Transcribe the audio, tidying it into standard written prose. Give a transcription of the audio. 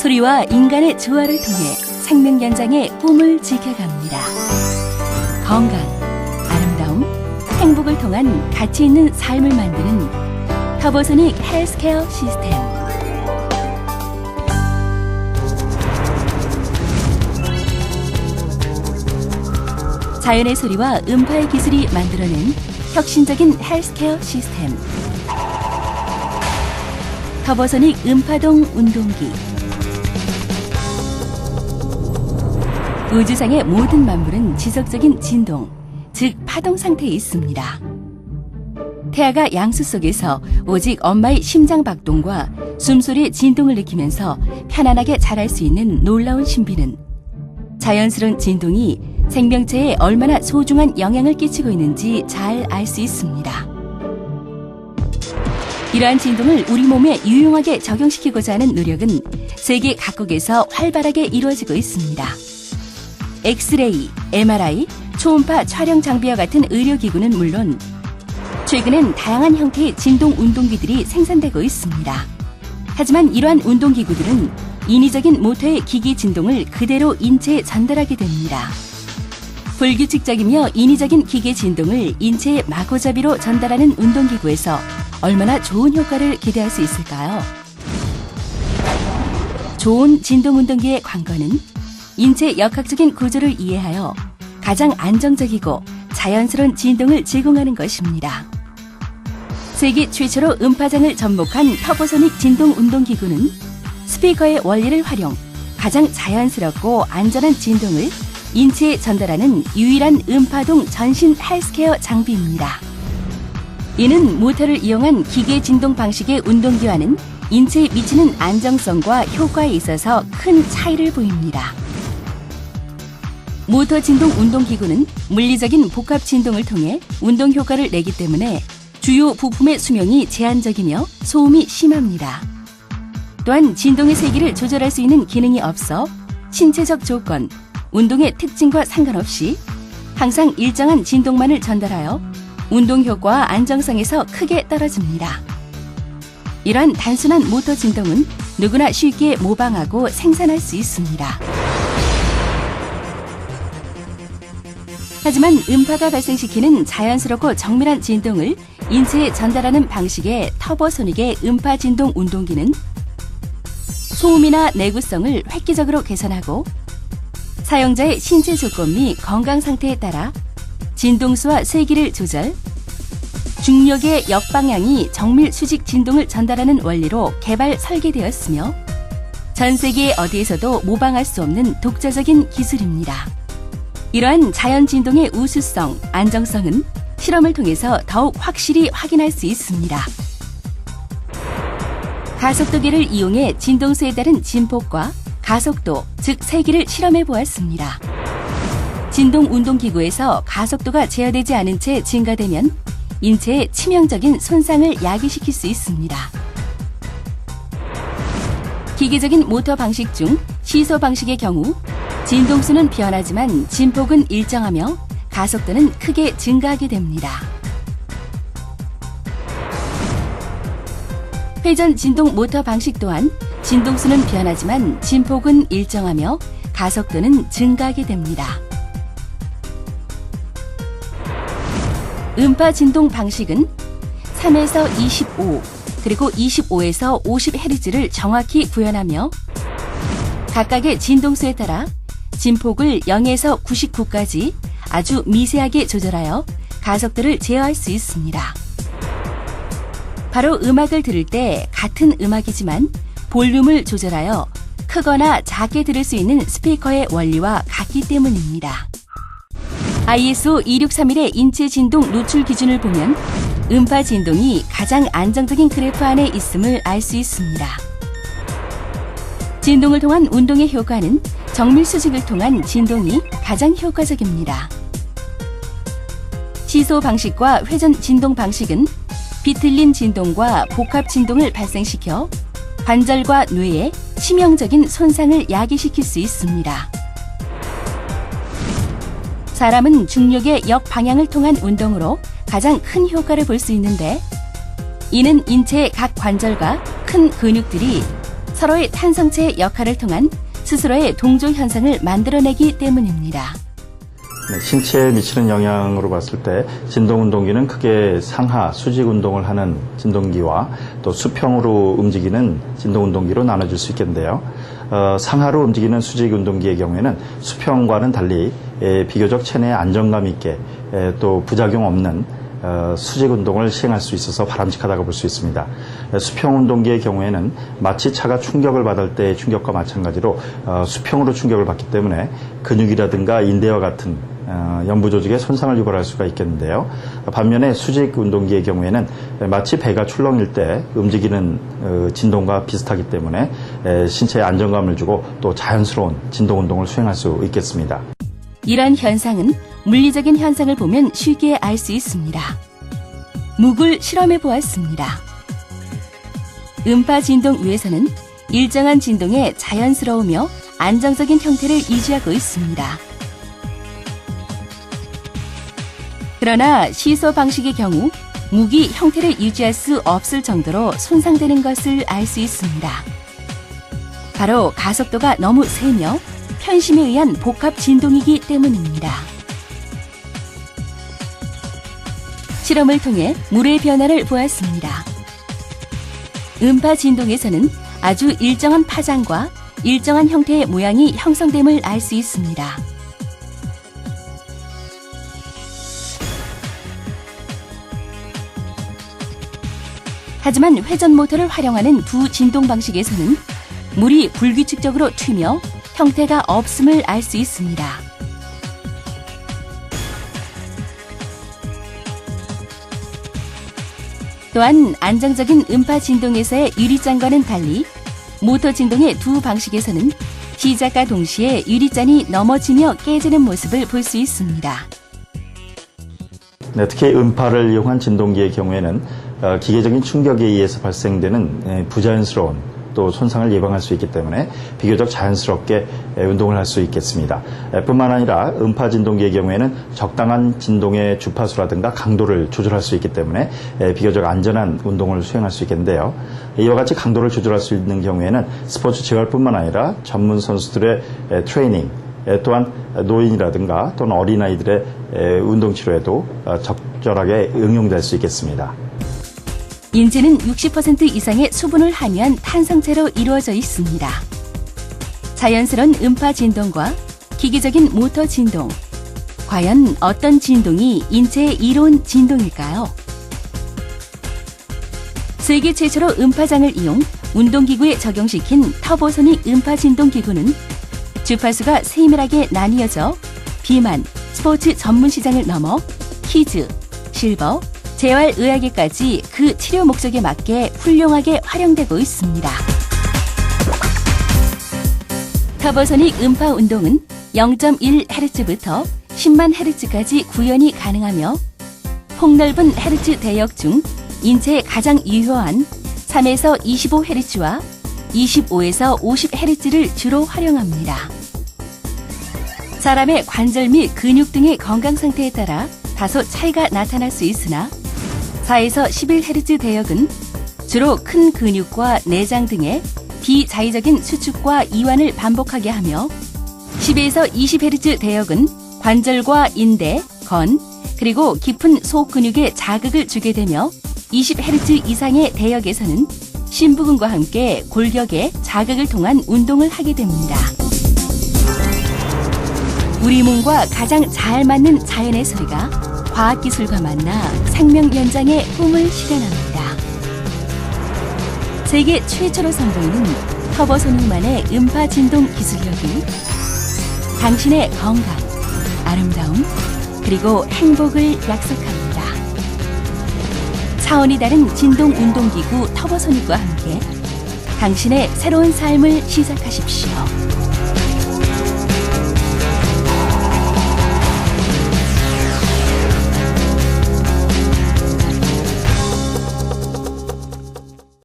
소리와 인간의 조화를 통해 생명 연장의 꿈을 지켜갑니다. 건강, 아름다움, 행복을 통한 가치 있는 삶을 만드는 터보소닉 헬스케어 시스템. 자연의 소리와 음파의 기술이 만들어낸 혁신적인 헬스케어 시스템. 터보소닉 음파동 운동기. 우주상의 모든 만물은 지속적인 진동, 즉 파동 상태에 있습니다. 태아가 양수 속에서 오직 엄마의 심장 박동과 숨소리의 진동을 느끼면서 편안하게 자랄 수 있는 놀라운 신비는 자연스러운 진동이 생명체에 얼마나 소중한 영향을 끼치고 있는지 잘 알 수 있습니다. 이러한 진동을 우리 몸에 유용하게 적용시키고자 하는 노력은 세계 각국에서 활발하게 이루어지고 있습니다. 엑스레이, MRI, 초음파 촬영 장비와 같은 의료기구는 물론 최근엔 다양한 형태의 진동 운동기들이 생산되고 있습니다. 하지만 이러한 운동기구들은 인위적인 모터의 기기 진동을 그대로 인체에 전달하게 됩니다. 불규칙적이며 인위적인 기계 진동을 인체의 마구잡이로 전달하는 운동기구에서 얼마나 좋은 효과를 기대할 수 있을까요? 좋은 진동 운동기의 관건은 인체 역학적인 구조를 이해하여 가장 안정적이고 자연스러운 진동을 제공하는 것입니다. 세계 최초로 음파장을 접목한 터보소닉 진동 운동기구는 스피커의 원리를 활용 가장 자연스럽고 안전한 진동을 인체에 전달하는 유일한 음파동 전신 헬스케어 장비입니다. 이는 모터를 이용한 기계 진동 방식의 운동기와는 인체에 미치는 안정성과 효과에 있어서 큰 차이를 보입니다. 모터 진동 운동기구는 물리적인 복합 진동을 통해 운동 효과를 내기 때문에 주요 부품의 수명이 제한적이며 소음이 심합니다. 또한 진동의 세기를 조절할 수 있는 기능이 없어 신체적 조건, 운동의 특징과 상관없이 항상 일정한 진동만을 전달하여 운동 효과와 안정성에서 크게 떨어집니다. 이러한 단순한 모터 진동은 누구나 쉽게 모방하고 생산할 수 있습니다. 하지만 음파가 발생시키는 자연스럽고 정밀한 진동을 인체에 전달하는 방식의 터보소닉의 음파 진동 운동기는 소음이나 내구성을 획기적으로 개선하고 사용자의 신체 조건 및 건강 상태에 따라 진동수와 세기를 조절, 중력의 역방향이 정밀 수직 진동을 전달하는 원리로 개발 설계되었으며 전 세계 어디에서도 모방할 수 없는 독자적인 기술입니다. 이러한 자연 진동의 우수성, 안정성은 실험을 통해서 더욱 확실히 확인할 수 있습니다. 가속도계를 이용해 진동수에 따른 진폭과 가속도, 즉 세기를 실험해 보았습니다. 진동 운동기구에서 가속도가 제어되지 않은 채 증가되면 인체에 치명적인 손상을 야기시킬 수 있습니다. 기계적인 모터 방식 중 시소 방식의 경우 진동수는 변하지만 진폭은 일정하며 가속도는 크게 증가하게 됩니다. 회전 진동 모터 방식 또한 진동수는 변하지만 진폭은 일정하며 가속도는 증가하게 됩니다. 음파 진동 방식은 3에서 25, 그리고 25에서 50Hz를 정확히 구현하며 각각의 진동수에 따라 진폭을 0에서 99까지 아주 미세하게 조절하여 가속도를 제어할 수 있습니다. 바로 음악을 들을 때 같은 음악이지만 볼륨을 조절하여 크거나 작게 들을 수 있는 스피커의 원리와 같기 때문입니다. ISO 2631의 인체 진동 노출 기준을 보면 음파 진동이 가장 안정적인 그래프 안에 있음을 알 수 있습니다. 진동을 통한 운동의 효과는 정밀 수직을 통한 진동이 가장 효과적입니다. 시소 방식과 회전 진동 방식은 비틀린 진동과 복합 진동을 발생시켜 관절과 뇌에 치명적인 손상을 야기시킬 수 있습니다. 사람은 중력의 역방향을 통한 운동으로 가장 큰 효과를 볼 수 있는데 이는 인체의 각 관절과 큰 근육들이 서로의 탄성체의 역할을 통한 스스로의 동조 현상을 만들어내기 때문입니다. 네, 신체에 미치는 영향으로 봤을 때 진동운동기는 크게 상하 수직운동을 하는 진동기와 또 수평으로 움직이는 진동운동기로 나눠질 수 있겠는데요. 상하로 움직이는 수직운동기의 경우에는 수평과는 달리 비교적 체내에 안정감 있게 또 부작용 없는 수직운동을 시행할 수 있어서 바람직하다고 볼 수 있습니다. 수평운동기의 경우에는 마치 차가 충격을 받을 때의 충격과 마찬가지로 수평으로 충격을 받기 때문에 근육이라든가 인대와 같은 연부 조직에 손상을 유발할 수가 있겠는데요. 반면에 수직운동기의 경우에는 마치 배가 출렁일 때 움직이는 진동과 비슷하기 때문에 신체에 안정감을 주고 또 자연스러운 진동운동을 수행할 수 있겠습니다. 이런 현상은 물리적인 현상을 보면 쉽게 알 수 있습니다. 묵을 실험해 보았습니다. 음파 진동 위에서는 일정한 진동의 자연스러우며 안정적인 형태를 유지하고 있습니다. 그러나 시소 방식의 경우 묵이 형태를 유지할 수 없을 정도로 손상되는 것을 알 수 있습니다. 바로 가속도가 너무 세며 편심에 의한 복합 진동이기 때문입니다. 실험을 통해 물의 변화를 보았습니다. 음파 진동에서는 아주 일정한 파장과 일정한 형태의 모양이 형성됨을 알 수 있습니다. 하지만 회전 모터를 활용하는 두 진동 방식에서는 물이 불규칙적으로 튀며 형태가 없음을 알 수 있습니다. 또한 안정적인 음파 진동에서의 유리잔과는 달리 모터 진동의 두 방식에서는 시작과 동시에 유리잔이 넘어지며 깨지는 모습을 볼 수 있습니다. 네, 특히 음파를 이용한 진동기의 경우에는 기계적인 충격에 의해서 발생되는 부자연스러운 또 손상을 예방할 수 있기 때문에 비교적 자연스럽게 운동을 할 수 있겠습니다. 뿐만 아니라 음파 진동기의 경우에는 적당한 진동의 주파수라든가 강도를 조절할 수 있기 때문에 비교적 안전한 운동을 수행할 수 있겠는데요. 이와 같이 강도를 조절할 수 있는 경우에는 스포츠 재활뿐만 아니라 전문 선수들의 트레이닝 또한 노인이라든가 또는 어린아이들의 운동치료에도 적절하게 응용될 수 있겠습니다. 인체는 60% 이상의 수분을 함유한 탄성체로 이루어져 있습니다. 자연스러운 음파 진동과 기계적인 모터 진동. 과연 어떤 진동이 인체의 이로운 진동일까요? 세계 최초로 음파장을 이용 운동기구에 적용시킨 터보소닉 음파 진동 기구는 주파수가 세밀하게 나뉘어져 비만, 스포츠 전문 시장을 넘어 키즈, 실버, 재활의학에까지 그 치료 목적에 맞게 훌륭하게 활용되고 있습니다. 터보소닉 음파 운동은 0.1Hz부터 10만 Hz까지 구현이 가능하며 폭넓은 헤르츠 대역 중 인체에 가장 유효한 3에서 25Hz와 25에서 50Hz를 주로 활용합니다. 사람의 관절 및 근육 등의 건강 상태에 따라 다소 차이가 나타날 수 있으나 4에서 11Hz 대역은 주로 큰 근육과 내장 등의 비자의적인 수축과 이완을 반복하게 하며 10에서 20Hz 대역은 관절과 인대, 건, 그리고 깊은 속 근육에 자극을 주게 되며 20Hz 이상의 대역에서는 심부근과 함께 골격에 자극을 통한 운동을 하게 됩니다. 우리 몸과 가장 잘 맞는 자연의 소리가 과학기술과 만나 생명 연장의 꿈을 실현합니다. 세계 최초로 선보이는 터보소닉만의 음파 진동 기술력이 당신의 건강, 아름다움, 그리고 행복을 약속합니다. 차원이 다른 진동 운동기구 터보소닉과 함께 당신의 새로운 삶을 시작하십시오.